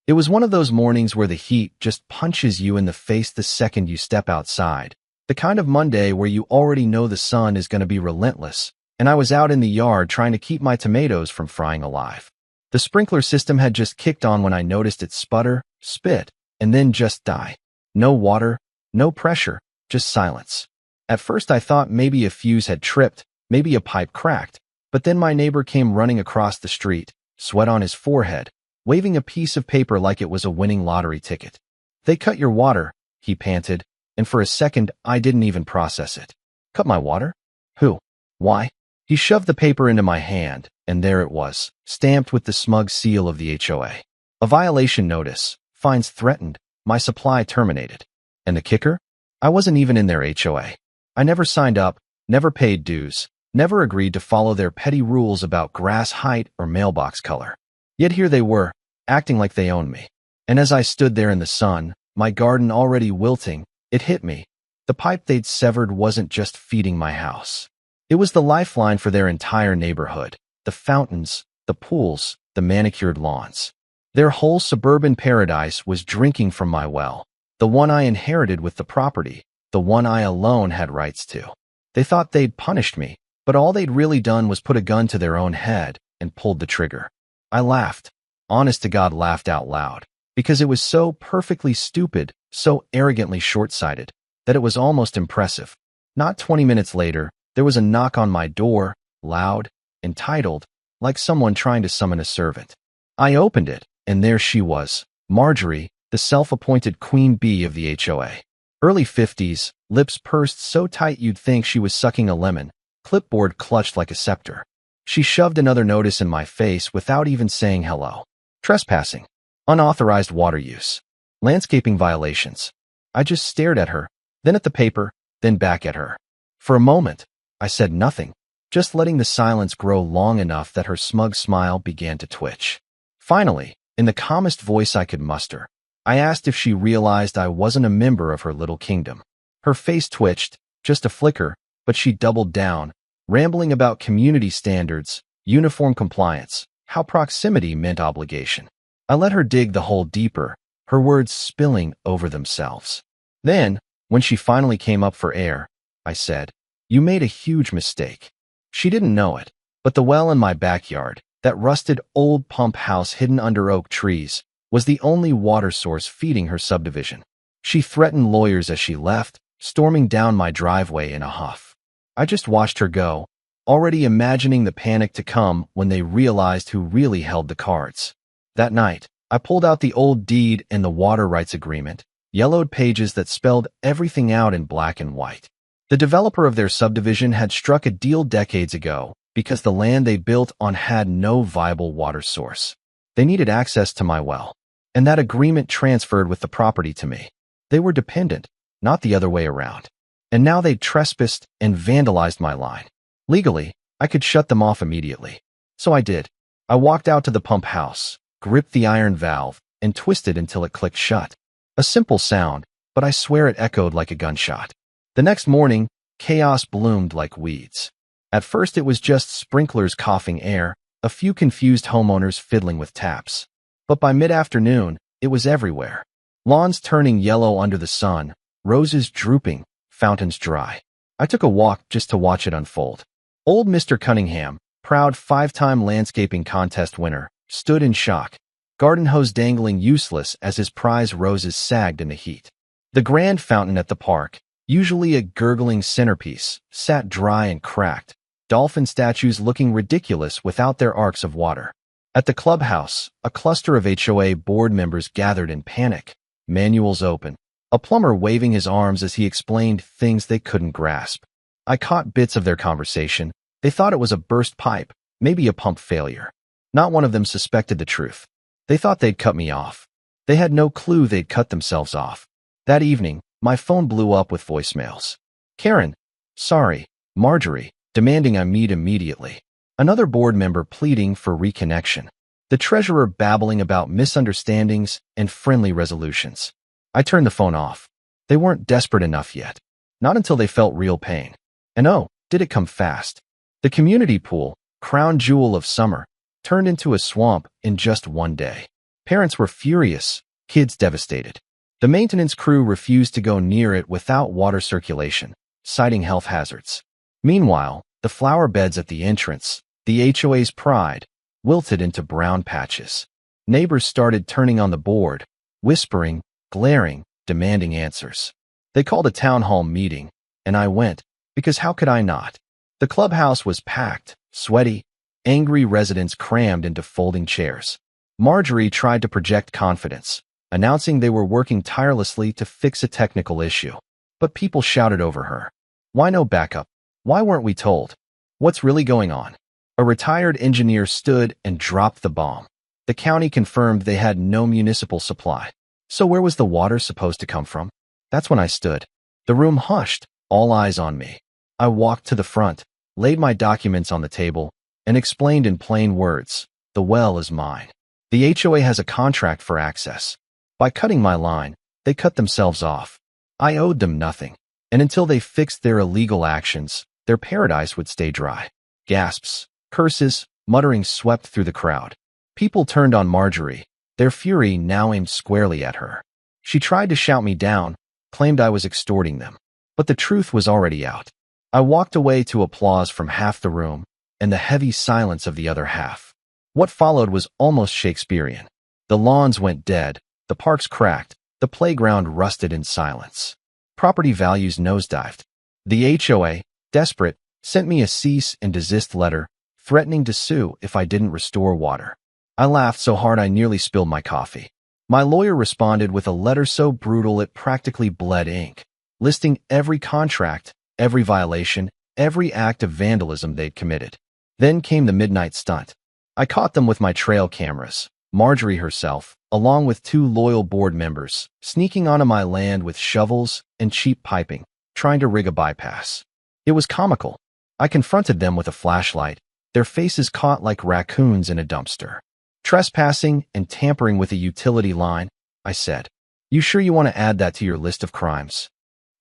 It was one of those mornings where the heat just punches you in the face the second you step outside. The kind of Monday where you already know the sun is going to be relentless, and I was out in the yard trying to keep my tomatoes from frying alive. The sprinkler system had just kicked on when I noticed it sputter, spit, and then just die. No water, no pressure, just silence. At first I thought maybe a fuse had tripped, maybe a pipe cracked, but then my neighbor came running across the street, sweat on his forehead, waving a piece of paper like it was a winning lottery ticket. "They cut your water," he panted, and for a second I didn't even process it. Cut my water? Who? Why? He shoved the paper into my hand, and there it was, stamped with the smug seal of the HOA. A violation notice, fines threatened, my supply terminated. And the kicker? I wasn't even in their HOA. I never signed up, never paid dues, never agreed to follow their petty rules about grass height or mailbox color. Yet here they were, acting like they owned me. And as I stood there in the sun, my garden already wilting, it hit me. The pipe they'd severed wasn't just feeding my house. It was the lifeline for their entire neighborhood. The fountains, the pools, the manicured lawns. Their whole suburban paradise was drinking from my well, the one I inherited with the property, the one I alone had rights to. They thought they'd punished me, but all they'd really done was put a gun to their own head and pulled the trigger. I laughed, honest to God laughed out loud, because it was so perfectly stupid, so arrogantly short-sighted, that it was almost impressive. Not 20 minutes later, there was a knock on my door, loud, entitled, like someone trying to summon a servant. I opened it, and there she was, Marjorie, the self-appointed queen bee of the HOA. Early 50s, lips pursed so tight you'd think she was sucking a lemon, clipboard clutched like a scepter. She shoved another notice in my face without even saying hello. Trespassing. Unauthorized water use. Landscaping violations. I just stared at her, then at the paper, then back at her. For a moment, I said nothing, just letting the silence grow long enough that her smug smile began to twitch. Finally, in the calmest voice I could muster, I asked if she realized I wasn't a member of her little kingdom. Her face twitched, just a flicker, but she doubled down, rambling about community standards, uniform compliance, how proximity meant obligation. I let her dig the hole deeper, her words spilling over themselves. Then, when she finally came up for air, I said, "You made a huge mistake." She didn't know it, but the well in my backyard, that rusted old pump house hidden under oak trees, was the only water source feeding her subdivision. She threatened lawyers as she left, storming down my driveway in a huff. I just watched her go, already imagining the panic to come when they realized who really held the cards. That night, I pulled out the old deed and the water rights agreement, yellowed pages that spelled everything out in black and white. The developer of their subdivision had struck a deal decades ago because the land they built on had no viable water source. They needed access to my well, and that agreement transferred with the property to me. They were dependent, not the other way around. And now they'd trespassed and vandalized my line. Legally, I could shut them off immediately. So I did. I walked out to the pump house, gripped the iron valve, and twisted until it clicked shut. A simple sound, but I swear it echoed like a gunshot. The next morning, chaos bloomed like weeds. At first it was just sprinklers coughing air, a few confused homeowners fiddling with taps. But by mid-afternoon, it was everywhere. Lawns turning yellow under the sun, roses drooping, fountains dry. I took a walk just to watch it unfold. Old Mr. Cunningham, proud 5-time landscaping contest winner, stood in shock, garden hose dangling useless as his prize roses sagged in the heat. The grand fountain at the park, usually a gurgling centerpiece, sat dry and cracked, dolphin statues looking ridiculous without their arcs of water. At the clubhouse, a cluster of HOA board members gathered in panic, manuals open, a plumber waving his arms as he explained things they couldn't grasp. I caught bits of their conversation. They thought it was a burst pipe, maybe a pump failure. Not one of them suspected the truth. They thought they'd cut me off. They had no clue they'd cut themselves off. That evening, my phone blew up with voicemails. Karen, sorry, Marjorie, demanding I meet immediately. Another board member pleading for reconnection. The treasurer babbling about misunderstandings and friendly resolutions. I turned the phone off. They weren't desperate enough yet. Not until they felt real pain. And oh, did it come fast. The community pool, crown jewel of summer, turned into a swamp in just one day. Parents were furious, kids devastated. The maintenance crew refused to go near it without water circulation, citing health hazards. Meanwhile, the flower beds at the entrance, the HOA's pride, wilted into brown patches. Neighbors started turning on the board, whispering, glaring, demanding answers. They called a town hall meeting, and I went, because how could I not? The clubhouse was packed, sweaty, angry residents crammed into folding chairs. Marjorie tried to project confidence, announcing they were working tirelessly to fix a technical issue. But people shouted over her. Why no backup? Why weren't we told? What's really going on? A retired engineer stood and dropped the bomb. The county confirmed they had no municipal supply. So where was the water supposed to come from? That's when I stood. The room hushed, all eyes on me. I walked to the front, laid my documents on the table, and explained in plain words, the well is mine. The HOA has a contract for access. By cutting my line, they cut themselves off. I owed them nothing, and until they fixed their illegal actions, their paradise would stay dry. Gasps, curses, mutterings swept through the crowd. People turned on Marjorie, their fury now aimed squarely at her. She tried to shout me down, claimed I was extorting them. But the truth was already out. I walked away to applause from half the room and the heavy silence of the other half. What followed was almost Shakespearean. The lawns went dead, the parks cracked, the playground rusted in silence. Property values nosedived. The HOA, desperate, sent me a cease and desist letter, threatening to sue if I didn't restore water. I laughed so hard I nearly spilled my coffee. My lawyer responded with a letter so brutal it practically bled ink, listing every contract, every violation, every act of vandalism they'd committed. Then came the midnight stunt. I caught them with my trail cameras, Marjorie herself, along with 2 loyal board members, sneaking onto my land with shovels and cheap piping, trying to rig a bypass. It was comical. I confronted them with a flashlight, their faces caught like raccoons in a dumpster. Trespassing and tampering with a utility line, I said. You sure you want to add that to your list of crimes?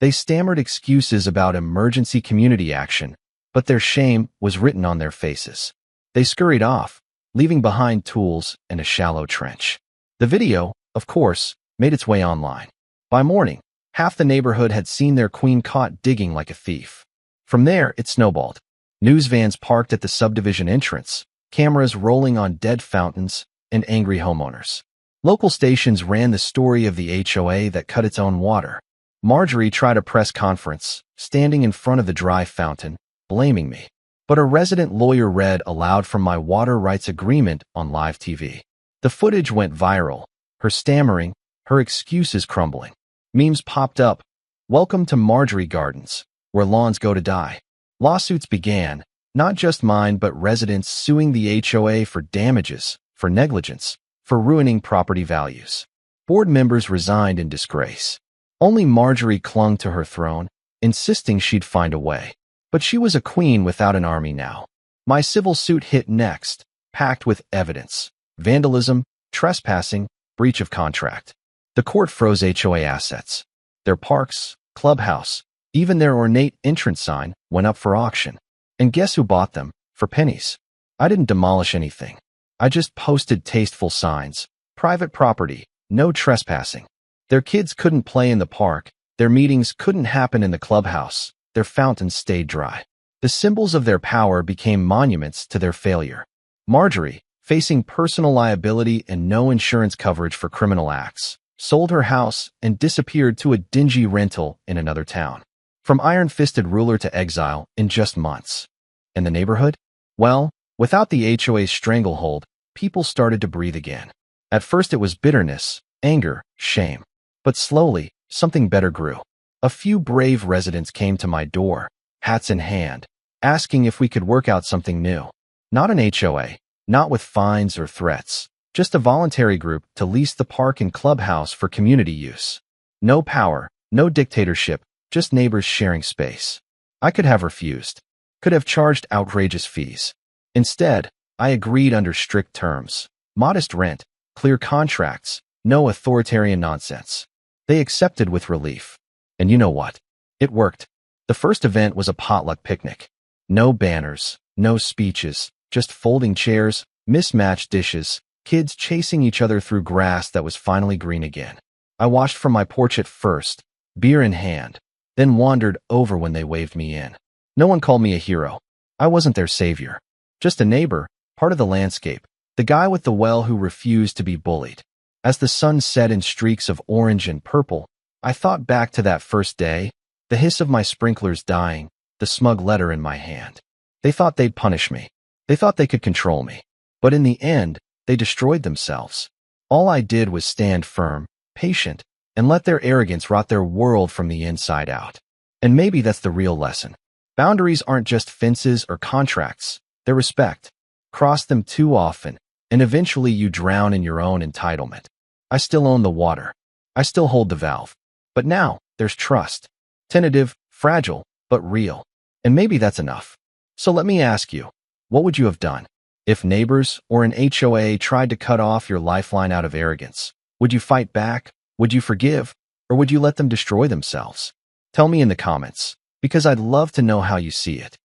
They stammered excuses about emergency community action, but their shame was written on their faces. They scurried off, leaving behind tools and a shallow trench. The video, of course, made its way online. By morning, half the neighborhood had seen their queen caught digging like a thief. From there, it snowballed. News vans parked at the subdivision entrance, cameras rolling on dead fountains, and angry homeowners. Local stations ran the story of the HOA that cut its own water. Marjorie tried a press conference, standing in front of the dry fountain, blaming me. But a resident lawyer read aloud from my water rights agreement on live TV. The footage went viral, her stammering, her excuses crumbling. Memes popped up. Welcome to Marjorie Gardens, where lawns go to die. Lawsuits began, not just mine but residents suing the HOA for damages, for negligence, for ruining property values. Board members resigned in disgrace. Only Marjorie clung to her throne, insisting she'd find a way. But she was a queen without an army now. My civil suit hit next, packed with evidence. Vandalism, trespassing, breach of contract. The court froze HOA assets. Their parks, clubhouse, even their ornate entrance sign went up for auction. And guess who bought them? For pennies. I didn't demolish anything. I just posted tasteful signs. Private property, no trespassing. Their kids couldn't play in the park. Their meetings couldn't happen in the clubhouse. Their fountains stayed dry. The symbols of their power became monuments to their failure. Marjorie, facing personal liability and no insurance coverage for criminal acts, sold her house and disappeared to a dingy rental in another town. From iron-fisted ruler to exile in just months. And the neighborhood? Well, without the HOA's stranglehold, people started to breathe again. At first it was bitterness, anger, shame. But slowly, something better grew. A few brave residents came to my door, hats in hand, asking if we could work out something new. Not an HOA, not with fines or threats, just a voluntary group to lease the park and clubhouse for community use. No power, no dictatorship, just neighbors sharing space. I could have refused, could have charged outrageous fees. Instead, I agreed under strict terms. Modest rent, clear contracts, no authoritarian nonsense. They accepted with relief. And you know what? It worked. The first event was a potluck picnic. No banners, no speeches, just folding chairs, mismatched dishes, Kids chasing each other through grass that was finally green again. I watched from my porch at first, beer in hand, then wandered over when they waved me in. No one called me a hero. I wasn't their savior. Just a neighbor, part of the landscape, the guy with the well who refused to be bullied. As the sun set in streaks of orange and purple, I thought back to that first day, the hiss of my sprinklers dying, the smug letter in my hand. They thought they'd punish me. They thought they could control me. But in the end, they destroyed themselves. All I did was stand firm, patient, and let their arrogance rot their world from the inside out. And maybe that's the real lesson. Boundaries aren't just fences or contracts, they're respect. Cross them too often, and eventually you drown in your own entitlement. I still own the water. I still hold the valve. But now, there's trust. Tentative, fragile, but real. And maybe that's enough. So let me ask you, what would you have done? If neighbors or an HOA tried to cut off your lifeline out of arrogance, would you fight back? Would you forgive? Or would you let them destroy themselves? Tell me in the comments, because I'd love to know how you see it.